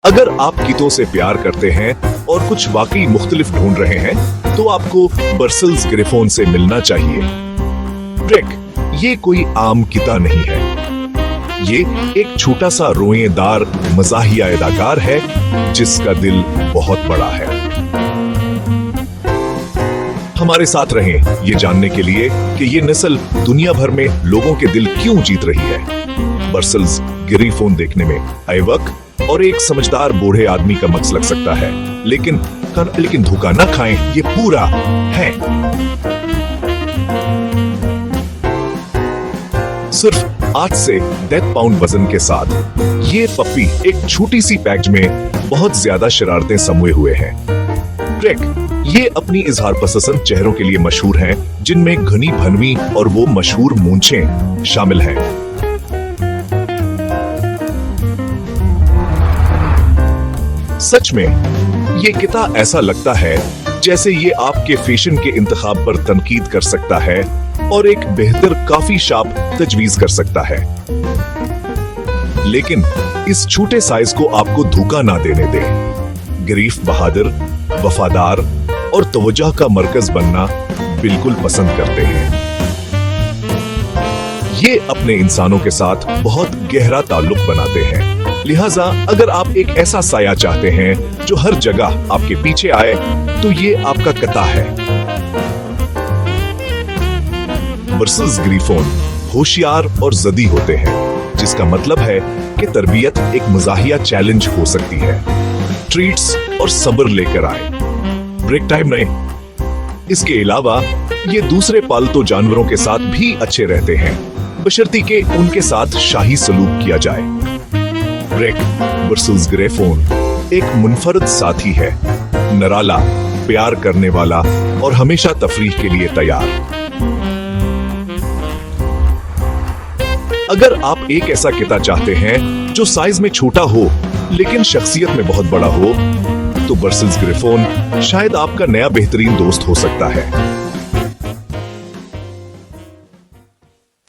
अगर आप कीटों से प्यार करते हैं और कुछ वाकई मुख्तलिफ ढूंढ रहे हैं, तो आपको ब्रसेल्स ग्रिफोन से मिलना चाहिए। ट्रेक, ये कोई आम कीता नहीं है। ये एक छोटा सा रोएदार मज़ाहिया अदाकार है जिसका दिल बहुत बड़ा है। हमारे साथ रहें ये जानने के लिए कि ये नस्ल दुनिया भर में लोगों के दिल क्यों जीत रही है। ब्रसेल्स ग्रिफोन देखने में ऐवक और एक समझदार बूढ़े आदमी का मक्स लग सकता है, लेकिन धोखा न खाएं, ये पूरा है। सिर्फ 8 से 10 पाउंड वजन के साथ ये पप्पी एक छोटी सी पैकेज में बहुत ज्यादा शरारतें समोए हुए हैं। ट्रेक, ये अपनी इजहार पसंद चेहरों के लिए मशहूर हैं, जिनमें घनी भनवी और वो मशहूर मूंछें शामिल हैं। सच में ये किता ऐसा लगता है जैसे ये आपके फैशन के इंतखाब पर तनकीद कर सकता है और एक बेहतर काफी शाप तजवीज कर सकता है। लेकिन इस छोटे साइज को आपको धोखा ना देने दें। ग्रीफ बहादुर, वफादार और तवज्जो का मरकज बनना बिल्कुल पसंद करते हैं। ये अपने इंसानों के साथ बहुत गहरा ताल्लुक बनाते हैं। लिहाजा अगर आप एक ऐसा साया चाहते हैं जो हर जगह आपके पीछे आए, तो ये आपका कता है। ब्रसेल्स ग्रिफोन होशियार और जदी होते हैं, जिसका मतलब है कि तरबियत एक मज़ाहिया चैलेंज हो सकती है। ट्रीट्स और सब्र लेकर आए, ब्रेक टाइम नहीं। इसके अलावा ये दूसरे पालतू जानवरों के साथ भी अच्छे रहते हैं, बशर्ते कि उनके साथ शाही सलूक किया जाए। ब्रेक, ब्रसेल्स ग्रिफोन एक मुनफरद साथी है, नराला, प्यार करने वाला और हमेशा तफरीह के लिए तैयार। अगर आप एक ऐसा किता चाहते हैं जो साइज में छोटा हो लेकिन शख्सियत में बहुत बड़ा हो, तो ब्रसेल्स ग्रिफोन शायद आपका नया बेहतरीन दोस्त हो सकता है।